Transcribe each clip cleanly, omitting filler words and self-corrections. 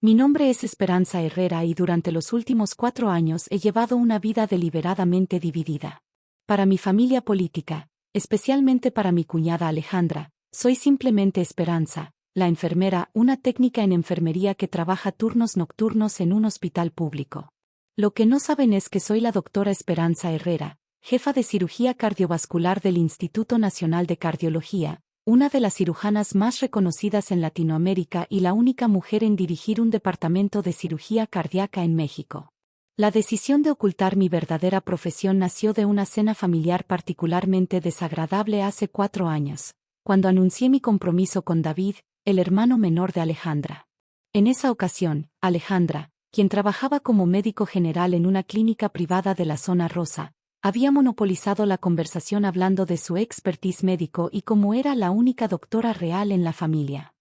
Mi nombre es Esperanza Herrera y durante los últimos 4 años he llevado una vida deliberadamente dividida. Para mi familia política, especialmente para mi cuñada Alejandra, soy simplemente Esperanza, la enfermera, una técnica en enfermería que trabaja turnos nocturnos en un hospital público. Lo que no saben es que soy la doctora Esperanza Herrera, jefa de cirugía cardiovascular del Instituto Nacional de Cardiología, una de las cirujanas más reconocidas en Latinoamérica y la única mujer en dirigir un departamento de cirugía cardíaca en México. La decisión de ocultar mi verdadera profesión nació de una cena familiar particularmente desagradable hace 4 años, cuando anuncié mi compromiso con David, el hermano menor de Alejandra. En esa ocasión, Alejandra, quien trabajaba como médico general en una clínica privada de la zona rosa, había monopolizado la conversación hablando de su expertise médico y cómo era la única doctora real en la familia.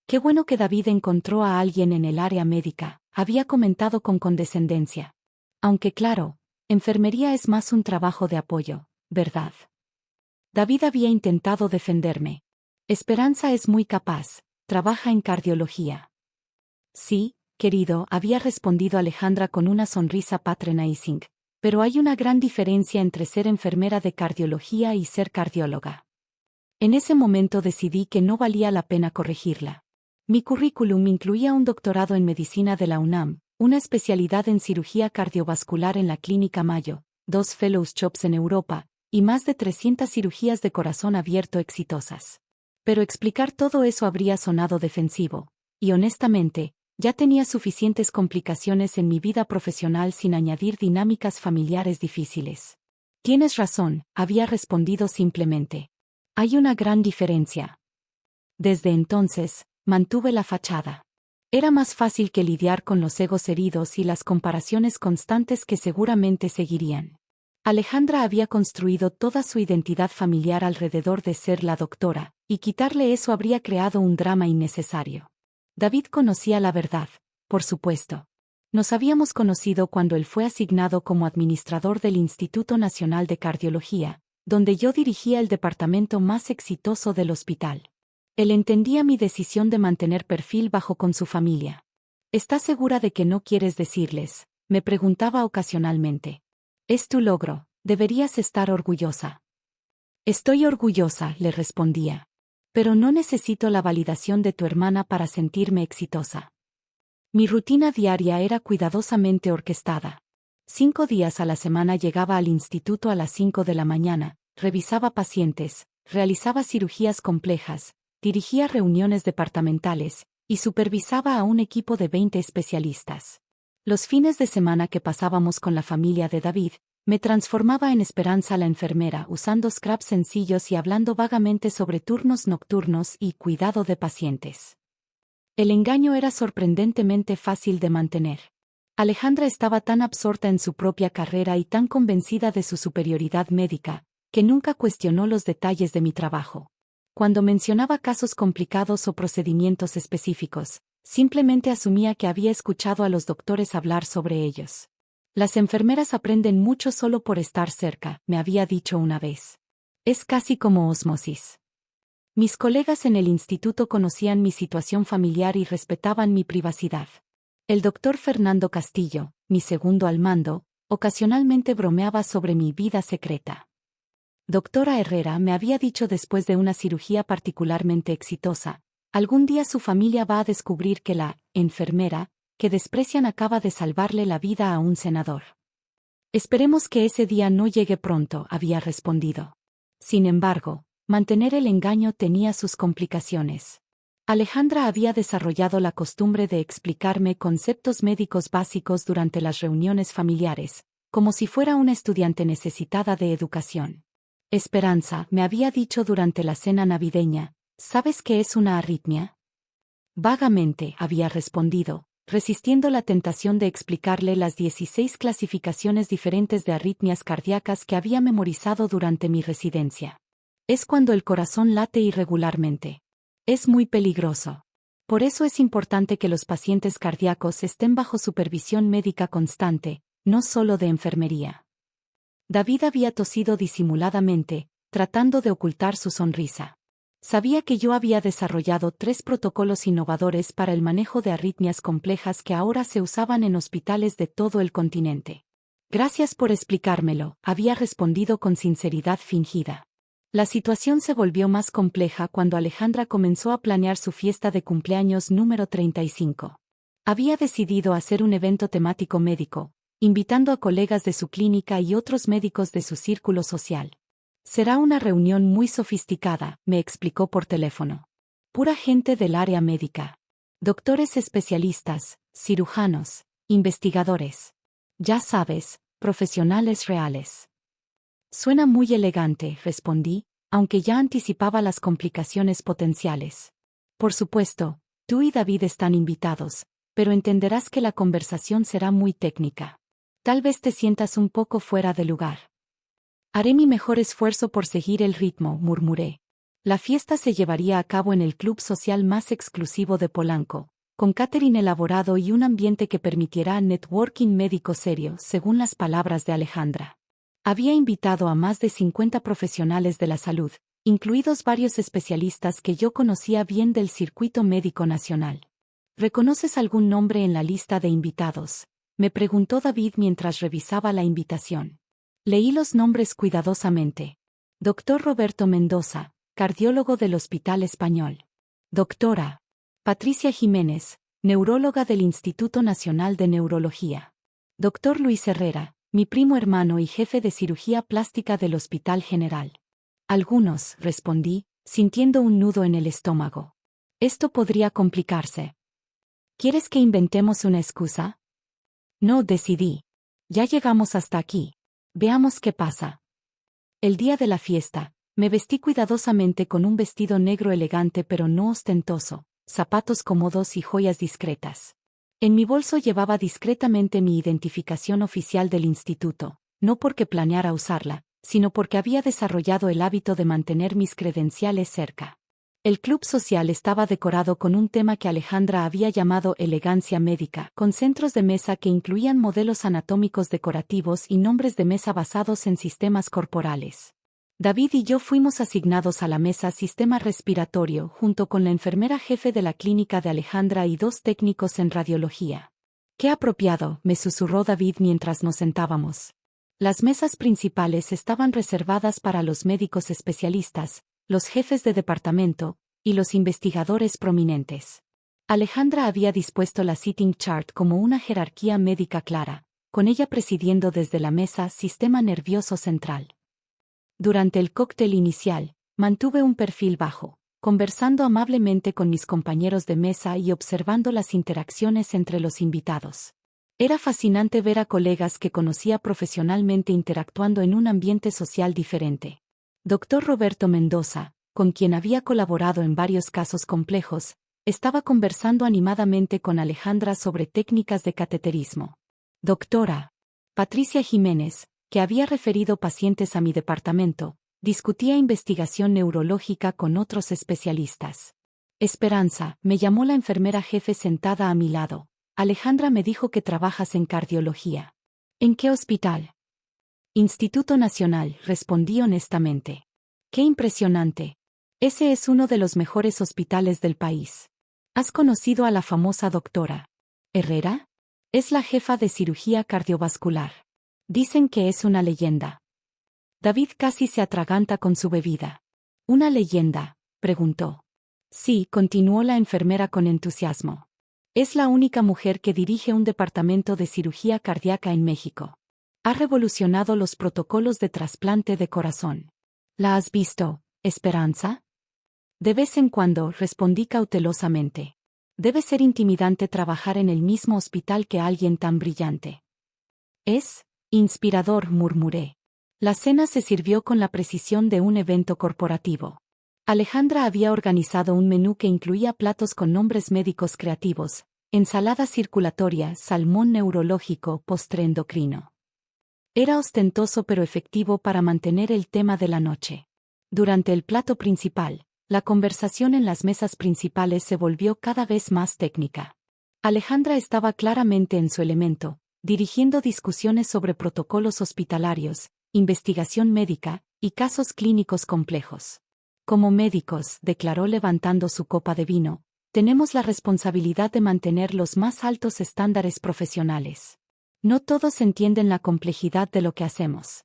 Qué bueno que David encontró a alguien en el área médica, había comentado con condescendencia. Aunque claro, enfermería es más un trabajo de apoyo, ¿verdad? David había intentado defenderme. Esperanza es muy capaz, trabaja en cardiología. Sí, querido, había respondido Alejandra con una sonrisa patronizing. Pero hay una gran diferencia entre ser enfermera de cardiología y ser cardióloga. En ese momento decidí que no valía la pena corregirla. Mi currículum incluía un doctorado en medicina de la UNAM, una especialidad en cirugía cardiovascular en la Clínica Mayo, 2 fellowships en Europa, y más de 300 cirugías de corazón abierto exitosas. Pero explicar todo eso habría sonado defensivo, y honestamente, ya tenía suficientes complicaciones en mi vida profesional sin añadir dinámicas familiares difíciles. Tienes razón, había respondido simplemente. Hay una gran diferencia. Desde entonces, mantuve la fachada. Era más fácil que lidiar con los egos heridos y las comparaciones constantes que seguramente seguirían. Alejandra había construido toda su identidad familiar alrededor de ser la doctora, y quitarle eso habría creado un drama innecesario. David conocía la verdad, por supuesto. Nos habíamos conocido cuando él fue asignado como administrador del Instituto Nacional de Cardiología, donde yo dirigía el departamento más exitoso del hospital. Él entendía mi decisión de mantener perfil bajo con su familia. ¿Estás segura de que no quieres decirles?, me preguntaba ocasionalmente. Es tu logro, deberías estar orgullosa. Estoy orgullosa, le respondía. Pero no necesito la validación de tu hermana para sentirme exitosa. Mi rutina diaria era cuidadosamente orquestada. 5 días a la semana llegaba al instituto a las 5 de la mañana, revisaba pacientes, realizaba cirugías complejas, dirigía reuniones departamentales, y supervisaba a un equipo de 20 especialistas. Los fines de semana que pasábamos con la familia de David, me transformaba en Esperanza la enfermera usando scraps sencillos y hablando vagamente sobre turnos nocturnos y cuidado de pacientes. El engaño era sorprendentemente fácil de mantener. Alejandra estaba tan absorta en su propia carrera y tan convencida de su superioridad médica, que nunca cuestionó los detalles de mi trabajo. Cuando mencionaba casos complicados o procedimientos específicos, simplemente asumía que había escuchado a los doctores hablar sobre ellos. Las enfermeras aprenden mucho solo por estar cerca, me había dicho una vez. Es casi como osmosis. Mis colegas en el instituto conocían mi situación familiar y respetaban mi privacidad. El doctor Fernando Castillo, mi segundo al mando, ocasionalmente bromeaba sobre mi vida secreta. Doctora Herrera me había dicho después de una cirugía particularmente exitosa, algún día su familia va a descubrir que la enfermera que desprecian acaba de salvarle la vida a un senador. Esperemos que ese día no llegue pronto, había respondido. Sin embargo, mantener el engaño tenía sus complicaciones. Alejandra había desarrollado la costumbre de explicarme conceptos médicos básicos durante las reuniones familiares, como si fuera una estudiante necesitada de educación. Esperanza, me había dicho durante la cena navideña, ¿sabes qué es una arritmia? Vagamente, había respondido, resistiendo la tentación de explicarle las 16 clasificaciones diferentes de arritmias cardíacas que había memorizado durante mi residencia. Es cuando el corazón late irregularmente. Es muy peligroso. Por eso es importante que los pacientes cardíacos estén bajo supervisión médica constante, no solo de enfermería. David había tosido disimuladamente, tratando de ocultar su sonrisa. Sabía que yo había desarrollado 3 protocolos innovadores para el manejo de arritmias complejas que ahora se usaban en hospitales de todo el continente. Gracias por explicármelo, había respondido con sinceridad fingida. La situación se volvió más compleja cuando Alejandra comenzó a planear su fiesta de cumpleaños número 35. Había decidido hacer un evento temático médico, invitando a colegas de su clínica y otros médicos de su círculo social. Será una reunión muy sofisticada, me explicó por teléfono. Pura gente del área médica. Doctores especialistas, cirujanos, investigadores. Ya sabes, profesionales reales. Suena muy elegante, respondí, aunque ya anticipaba las complicaciones potenciales. Por supuesto, tú y David están invitados, pero entenderás que la conversación será muy técnica. Tal vez te sientas un poco fuera de lugar. Haré mi mejor esfuerzo por seguir el ritmo, murmuré. La fiesta se llevaría a cabo en el club social más exclusivo de Polanco, con catering elaborado y un ambiente que permitirá networking médico serio, según las palabras de Alejandra. Había invitado a más de 50 profesionales de la salud, incluidos varios especialistas que yo conocía bien del circuito médico nacional. ¿Reconoces algún nombre en la lista de invitados?, me preguntó David mientras revisaba la invitación. Leí los nombres cuidadosamente. Doctor Roberto Mendoza, cardiólogo del Hospital Español. Doctora Patricia Jiménez, neuróloga del Instituto Nacional de Neurología. Doctor Luis Herrera, mi primo hermano y jefe de cirugía plástica del Hospital General. Algunos, respondí, sintiendo un nudo en el estómago. Esto podría complicarse. ¿Quieres que inventemos una excusa? No, decidí. Ya llegamos hasta aquí. Veamos qué pasa. El día de la fiesta, me vestí cuidadosamente con un vestido negro elegante pero no ostentoso, zapatos cómodos y joyas discretas. En mi bolso llevaba discretamente mi identificación oficial del instituto, no porque planeara usarla, sino porque había desarrollado el hábito de mantener mis credenciales cerca. El club social estaba decorado con un tema que Alejandra había llamado elegancia médica, con centros de mesa que incluían modelos anatómicos decorativos y nombres de mesa basados en sistemas corporales. David y yo fuimos asignados a la mesa sistema respiratorio junto con la enfermera jefe de la clínica de Alejandra y 2 técnicos en radiología. «Qué apropiado», me susurró David mientras nos sentábamos. Las mesas principales estaban reservadas para los médicos especialistas, los jefes de departamento, y los investigadores prominentes. Alejandra había dispuesto la sitting chart como una jerarquía médica clara, con ella presidiendo desde la mesa sistema nervioso central. Durante el cóctel inicial, mantuve un perfil bajo, conversando amablemente con mis compañeros de mesa y observando las interacciones entre los invitados. Era fascinante ver a colegas que conocía profesionalmente interactuando en un ambiente social diferente. Doctor Roberto Mendoza, con quien había colaborado en varios casos complejos, estaba conversando animadamente con Alejandra sobre técnicas de cateterismo. Doctora Patricia Jiménez, que había referido pacientes a mi departamento, discutía investigación neurológica con otros especialistas. Esperanza, me llamó la enfermera jefe sentada a mi lado. Alejandra me dijo que trabajas en cardiología. ¿En qué hospital? Instituto Nacional, respondí honestamente. ¡Qué impresionante! Ese es uno de los mejores hospitales del país. ¿Has conocido a la famosa doctora Herrera? Es la jefa de cirugía cardiovascular. Dicen que es una leyenda. David casi se atraganta con su bebida. ¿Una leyenda?, preguntó. Sí, continuó la enfermera con entusiasmo. Es la única mujer que dirige un departamento de cirugía cardíaca en México. Ha revolucionado los protocolos de trasplante de corazón. ¿La has visto, Esperanza? De vez en cuando, respondí cautelosamente. Debe ser intimidante trabajar en el mismo hospital que alguien tan brillante. Es inspirador, murmuré. La cena se sirvió con la precisión de un evento corporativo. Alejandra había organizado un menú que incluía platos con nombres médicos creativos, ensalada circulatoria, salmón neurológico, postre endocrino. Era ostentoso pero efectivo para mantener el tema de la noche. Durante el plato principal, la conversación en las mesas principales se volvió cada vez más técnica. Alejandra estaba claramente en su elemento, dirigiendo discusiones sobre protocolos hospitalarios, investigación médica y casos clínicos complejos. Como médicos, declaró levantando su copa de vino, tenemos la responsabilidad de mantener los más altos estándares profesionales. No todos entienden la complejidad de lo que hacemos.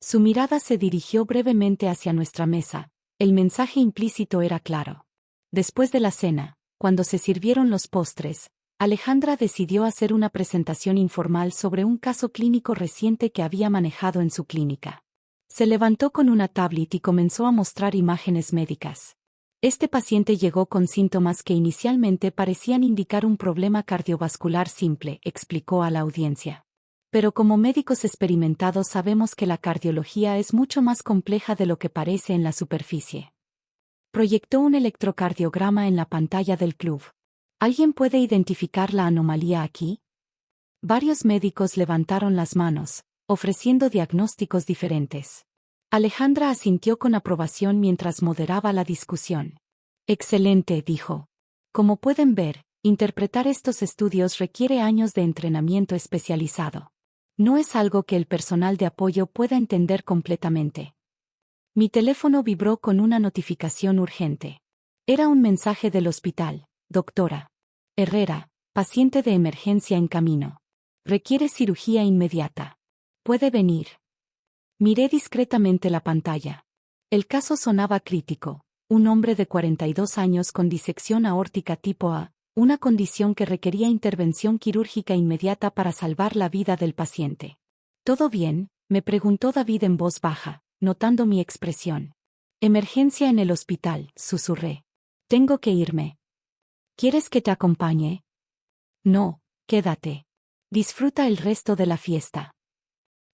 Su mirada se dirigió brevemente hacia nuestra mesa. El mensaje implícito era claro. Después de la cena, cuando se sirvieron los postres, Alejandra decidió hacer una presentación informal sobre un caso clínico reciente que había manejado en su clínica. Se levantó con una tablet y comenzó a mostrar imágenes médicas. Este paciente llegó con síntomas que inicialmente parecían indicar un problema cardiovascular simple, explicó a la audiencia. Pero como médicos experimentados sabemos que la cardiología es mucho más compleja de lo que parece en la superficie. Proyectó un electrocardiograma en la pantalla del club. ¿Alguien puede identificar la anomalía aquí? Varios médicos levantaron las manos, ofreciendo diagnósticos diferentes. Alejandra asintió con aprobación mientras moderaba la discusión. Excelente, dijo. Como pueden ver, interpretar estos estudios requiere años de entrenamiento especializado. No es algo que el personal de apoyo pueda entender completamente. Mi teléfono vibró con una notificación urgente. Era un mensaje del hospital. Doctora Herrera, paciente de emergencia en camino. Requiere cirugía inmediata. ¿Puede venir? Miré discretamente la pantalla. El caso sonaba crítico. Un hombre de 42 años con disección aórtica tipo A, una condición que requería intervención quirúrgica inmediata para salvar la vida del paciente. ¿Todo bien?, me preguntó David en voz baja, notando mi expresión. Emergencia en el hospital, susurré. Tengo que irme. ¿Quieres que te acompañe? No, quédate. Disfruta el resto de la fiesta.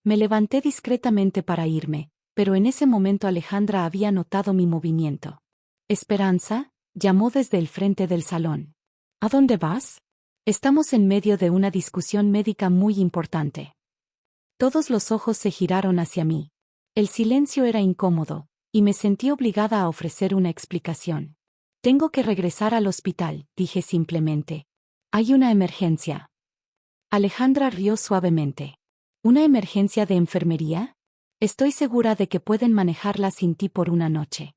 Me levanté discretamente para irme, pero en ese momento Alejandra había notado mi movimiento. Esperanza, llamó desde el frente del salón. ¿A dónde vas? Estamos en medio de una discusión médica muy importante. Todos los ojos se giraron hacia mí. El silencio era incómodo, y me sentí obligada a ofrecer una explicación. Tengo que regresar al hospital, dije simplemente. Hay una emergencia. Alejandra rió suavemente. ¿Una emergencia de enfermería? Estoy segura de que pueden manejarla sin ti por una noche.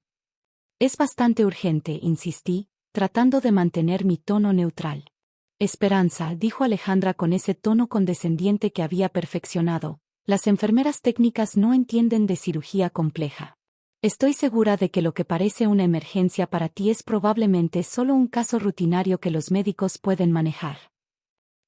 Es bastante urgente, insistí, tratando de mantener mi tono neutral. Esperanza, dijo Alejandra con ese tono condescendiente que había perfeccionado, las enfermeras técnicas no entienden de cirugía compleja. Estoy segura de que lo que parece una emergencia para ti es probablemente solo un caso rutinario que los médicos pueden manejar.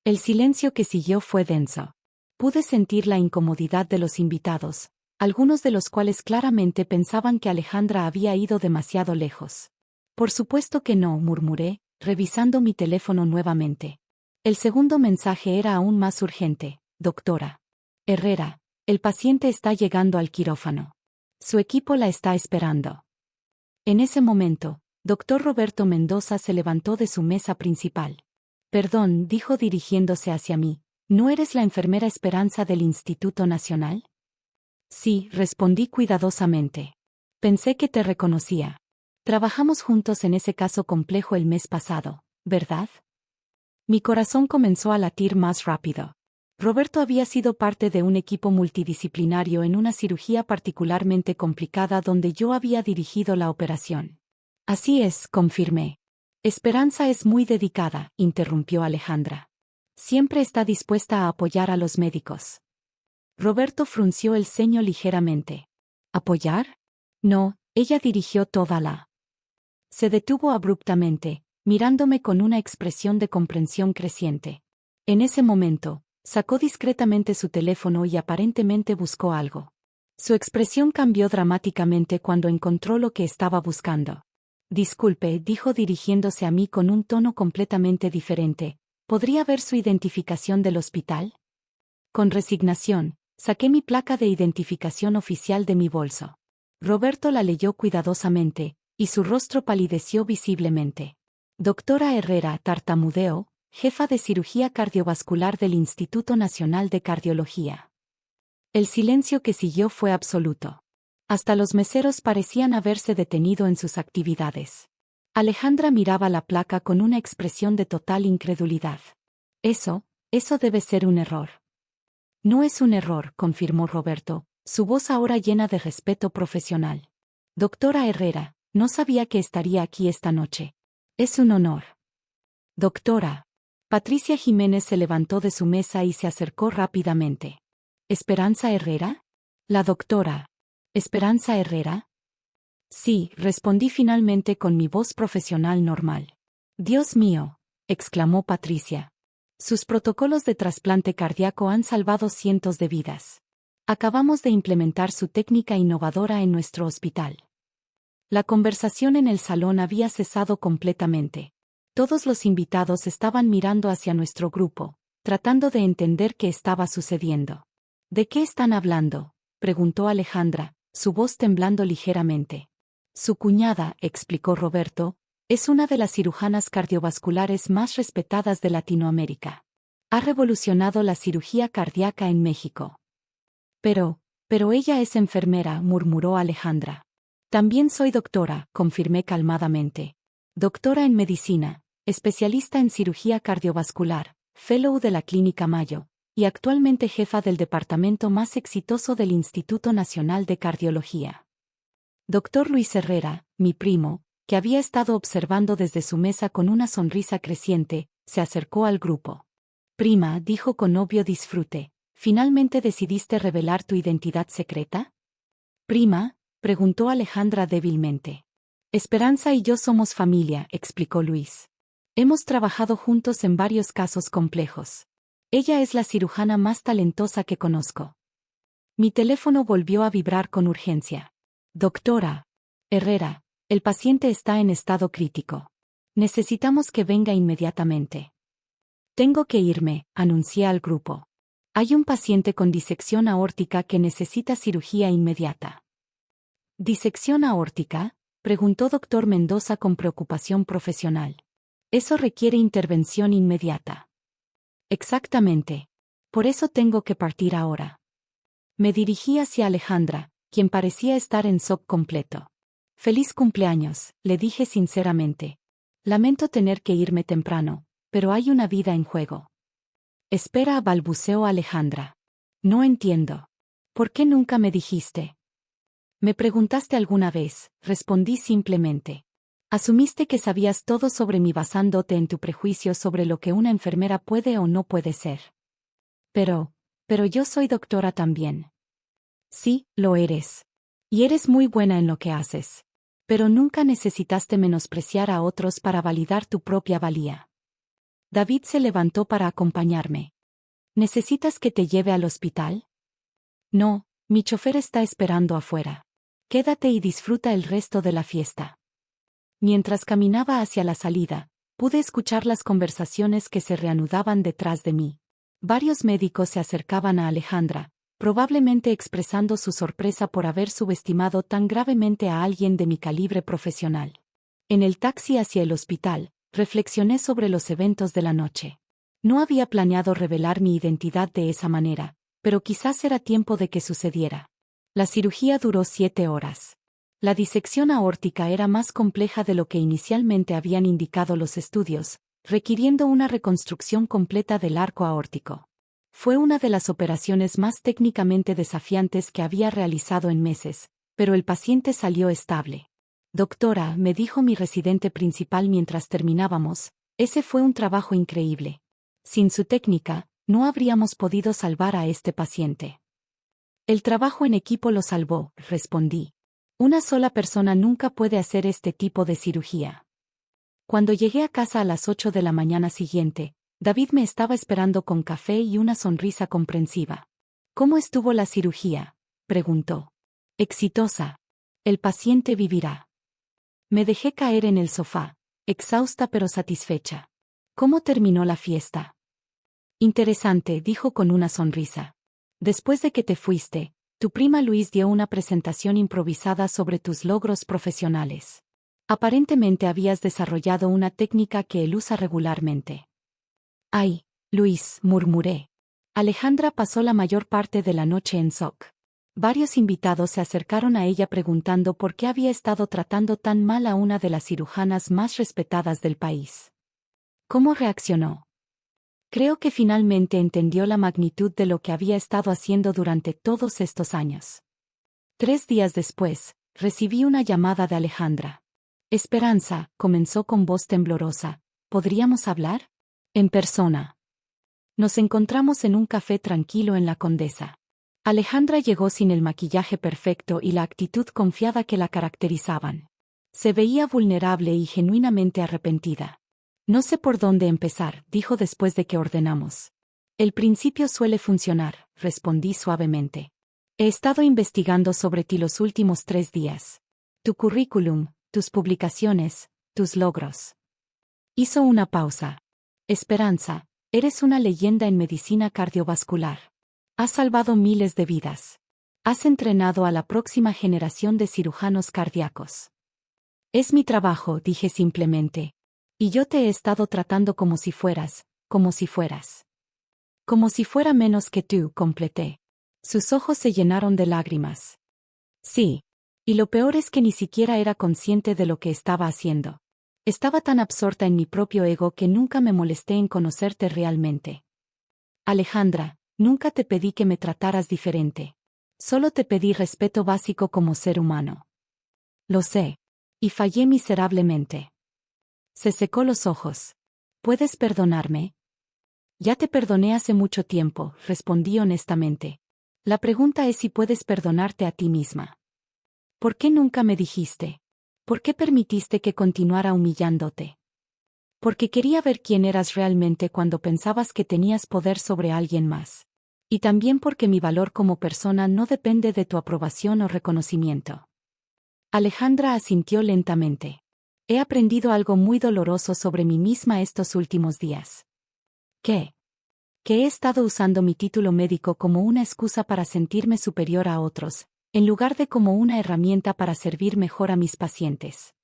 El silencio que siguió fue denso. Pude sentir la incomodidad de los invitados, algunos de los cuales claramente pensaban que Alejandra había ido demasiado lejos. Por supuesto que no, murmuré, revisando mi teléfono nuevamente. El segundo mensaje era aún más urgente. Doctora Herrera, el paciente está llegando al quirófano. Su equipo la está esperando. En ese momento, Dr. Roberto Mendoza se levantó de su mesa principal. Perdón, dijo dirigiéndose hacia mí, ¿no eres la enfermera Esperanza del Instituto Nacional? Sí, respondí cuidadosamente. Pensé que te reconocía. Trabajamos juntos en ese caso complejo el mes pasado, ¿verdad? Mi corazón comenzó a latir más rápido. Roberto había sido parte de un equipo multidisciplinario en una cirugía particularmente complicada donde yo había dirigido la operación. Así es, confirmé. Esperanza es muy dedicada, interrumpió Alejandra. Siempre está dispuesta a apoyar a los médicos. Roberto frunció el ceño ligeramente. ¿Apoyar? No, ella dirigió toda la. Se detuvo abruptamente, mirándome con una expresión de comprensión creciente. En ese momento, sacó discretamente su teléfono y aparentemente buscó algo. Su expresión cambió dramáticamente cuando encontró lo que estaba buscando. Disculpe, dijo dirigiéndose a mí con un tono completamente diferente. ¿Podría ver su identificación del hospital? Con resignación, saqué mi placa de identificación oficial de mi bolso. Roberto la leyó cuidadosamente, y su rostro palideció visiblemente. Doctora Herrera, tartamudeó, jefa de cirugía cardiovascular del Instituto Nacional de Cardiología. El silencio que siguió fue absoluto. Hasta los meseros parecían haberse detenido en sus actividades. Alejandra miraba la placa con una expresión de total incredulidad. Eso debe ser un error. No es un error, confirmó Roberto, su voz ahora llena de respeto profesional. Doctora Herrera, No sabía que estaría aquí esta noche. Es un honor. Doctora. Patricia Jiménez se levantó de su mesa y se acercó rápidamente. ¿Esperanza Herrera? La doctora. ¿Esperanza Herrera? Sí, respondí finalmente con mi voz profesional normal. Dios mío, exclamó Patricia. Sus protocolos de trasplante cardíaco han salvado cientos de vidas. Acabamos de implementar su técnica innovadora en nuestro hospital. La conversación en el salón había cesado completamente. Todos los invitados estaban mirando hacia nuestro grupo, tratando de entender qué estaba sucediendo. ¿De qué están hablando?, preguntó Alejandra, su voz temblando ligeramente. Su cuñada, explicó Roberto, es una de las cirujanas cardiovasculares más respetadas de Latinoamérica. Ha revolucionado la cirugía cardíaca en México. Pero ella es enfermera, murmuró Alejandra. También soy doctora, confirmé calmadamente. Doctora en medicina, especialista en cirugía cardiovascular, fellow de la Clínica Mayo, y actualmente jefa del departamento más exitoso del Instituto Nacional de Cardiología. Doctor Luis Herrera, mi primo, que había estado observando desde su mesa con una sonrisa creciente, se acercó al grupo. Prima, dijo con obvio disfrute, ¿finalmente decidiste revelar tu identidad secreta? Prima, preguntó Alejandra débilmente. Esperanza y yo somos familia, explicó Luis. Hemos trabajado juntos en varios casos complejos. Ella es la cirujana más talentosa que conozco. Mi teléfono volvió a vibrar con urgencia. Doctora Herrera, el paciente está en estado crítico. Necesitamos que venga inmediatamente. Tengo que irme, anuncié al grupo. Hay un paciente con disección aórtica que necesita cirugía inmediata. ¿Disección aórtica?, preguntó doctor Mendoza con preocupación profesional. Eso requiere intervención inmediata. Exactamente. Por eso tengo que partir ahora. Me dirigí hacia Alejandra, quien parecía estar en shock completo. Feliz cumpleaños, le dije sinceramente. Lamento tener que irme temprano, pero hay una vida en juego. Espera, balbuceó Alejandra. No entiendo. ¿Por qué nunca me dijiste? Me preguntaste alguna vez, respondí simplemente. Asumiste que sabías todo sobre mí basándote en tu prejuicio sobre lo que una enfermera puede o no puede ser. Pero yo soy doctora también. Sí, lo eres. Y eres muy buena en lo que haces. Pero nunca necesitaste menospreciar a otros para validar tu propia valía. David se levantó para acompañarme. ¿Necesitas que te lleve al hospital? No, mi chofer está esperando afuera. Quédate y disfruta el resto de la fiesta. Mientras caminaba hacia la salida, pude escuchar las conversaciones que se reanudaban detrás de mí. Varios médicos se acercaban a Alejandra, probablemente expresando su sorpresa por haber subestimado tan gravemente a alguien de mi calibre profesional. En el taxi hacia el hospital, reflexioné sobre los eventos de la noche. No había planeado revelar mi identidad de esa manera, pero quizás era tiempo de que sucediera. La cirugía duró 7 horas. La disección aórtica era más compleja de lo que inicialmente habían indicado los estudios, requiriendo una reconstrucción completa del arco aórtico. Fue una de las operaciones más técnicamente desafiantes que había realizado en meses, pero el paciente salió estable. Doctora, me dijo mi residente principal mientras terminábamos, ese fue un trabajo increíble. Sin su técnica, no habríamos podido salvar a este paciente. El trabajo en equipo lo salvó, respondí. Una sola persona nunca puede hacer este tipo de cirugía. Cuando llegué a casa a las 8 de la mañana siguiente, David me estaba esperando con café y una sonrisa comprensiva. ¿Cómo estuvo la cirugía?, preguntó. Exitosa. El paciente vivirá. Me dejé caer en el sofá, exhausta pero satisfecha. ¿Cómo terminó la fiesta? Interesante, dijo con una sonrisa. Después de que te fuiste, tu prima Luis dio una presentación improvisada sobre tus logros profesionales. Aparentemente habías desarrollado una técnica que él usa regularmente. Ay, Luis, murmuré. Alejandra pasó la mayor parte de la noche en shock. Varios invitados se acercaron a ella preguntando por qué había estado tratando tan mal a una de las cirujanas más respetadas del país. ¿Cómo reaccionó? Creo que finalmente entendió la magnitud de lo que había estado haciendo durante todos estos años. 3 días después, recibí una llamada de Alejandra. Esperanza, comenzó con voz temblorosa, ¿podríamos hablar? En persona. Nos encontramos en un café tranquilo en la Condesa. Alejandra llegó sin el maquillaje perfecto y la actitud confiada que la caracterizaban. Se veía vulnerable y genuinamente arrepentida. No sé por dónde empezar, dijo después de que ordenamos. El principio suele funcionar, respondí suavemente. He estado investigando sobre ti los últimos 3 días. Tu currículum, tus publicaciones, tus logros. Hizo una pausa. Esperanza, eres una leyenda en medicina cardiovascular. Has salvado miles de vidas. Has entrenado a la próxima generación de cirujanos cardíacos. Es mi trabajo, dije simplemente. Y yo te he estado tratando como si fueras. Como si fuera menos que tú, completé. Sus ojos se llenaron de lágrimas. Sí. Y lo peor es que ni siquiera era consciente de lo que estaba haciendo. Estaba tan absorta en mi propio ego que nunca me molesté en conocerte realmente. Alejandra, nunca te pedí que me trataras diferente. Solo te pedí respeto básico como ser humano. Lo sé. Y fallé miserablemente. Se secó los ojos. ¿Puedes perdonarme? Ya te perdoné hace mucho tiempo, respondí honestamente. La pregunta es si puedes perdonarte a ti misma. ¿Por qué nunca me dijiste? ¿Por qué permitiste que continuara humillándote? Porque quería ver quién eras realmente cuando pensabas que tenías poder sobre alguien más. Y también porque mi valor como persona no depende de tu aprobación o reconocimiento. Alejandra asintió lentamente. He aprendido algo muy doloroso sobre mí misma estos últimos días. ¿Qué? Que he estado usando mi título médico como una excusa para sentirme superior a otros, en lugar de como una herramienta para servir mejor a mis pacientes.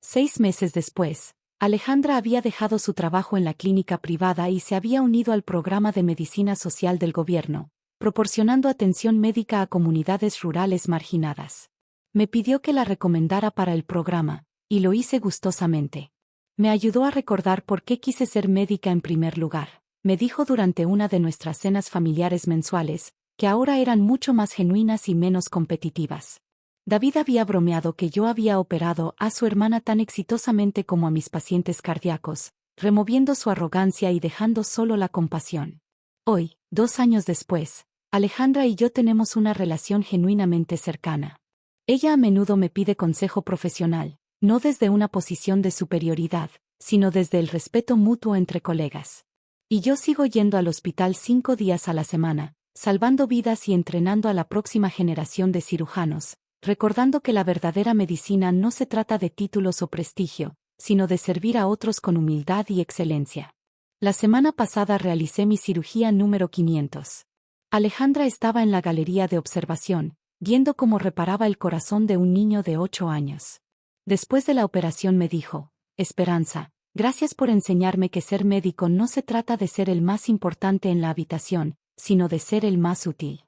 6 meses después, Alejandra había dejado su trabajo en la clínica privada y se había unido al programa de medicina social del gobierno, proporcionando atención médica a comunidades rurales marginadas. Me pidió que la recomendara para el programa, y lo hice gustosamente. Me ayudó a recordar por qué quise ser médica en primer lugar. Me dijo durante una de nuestras cenas familiares mensuales, que ahora eran mucho más genuinas y menos competitivas. David había bromeado que yo había operado a su hermana tan exitosamente como a mis pacientes cardíacos, removiendo su arrogancia y dejando solo la compasión. Hoy, 2 años después, Alejandra y yo tenemos una relación genuinamente cercana. Ella a menudo me pide consejo profesional, no desde una posición de superioridad, sino desde el respeto mutuo entre colegas. Y yo sigo yendo al hospital 5 días a la semana, salvando vidas y entrenando a la próxima generación de cirujanos, recordando que la verdadera medicina no se trata de títulos o prestigio, sino de servir a otros con humildad y excelencia. La semana pasada realicé mi cirugía número 500. Alejandra estaba en la galería de observación, viendo cómo reparaba el corazón de un niño de 8 años. Después de la operación me dijo, Esperanza, gracias por enseñarme que ser médico no se trata de ser el más importante en la habitación, sino de ser el más útil.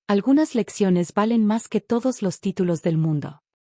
Algunas lecciones valen más que todos los títulos del mundo.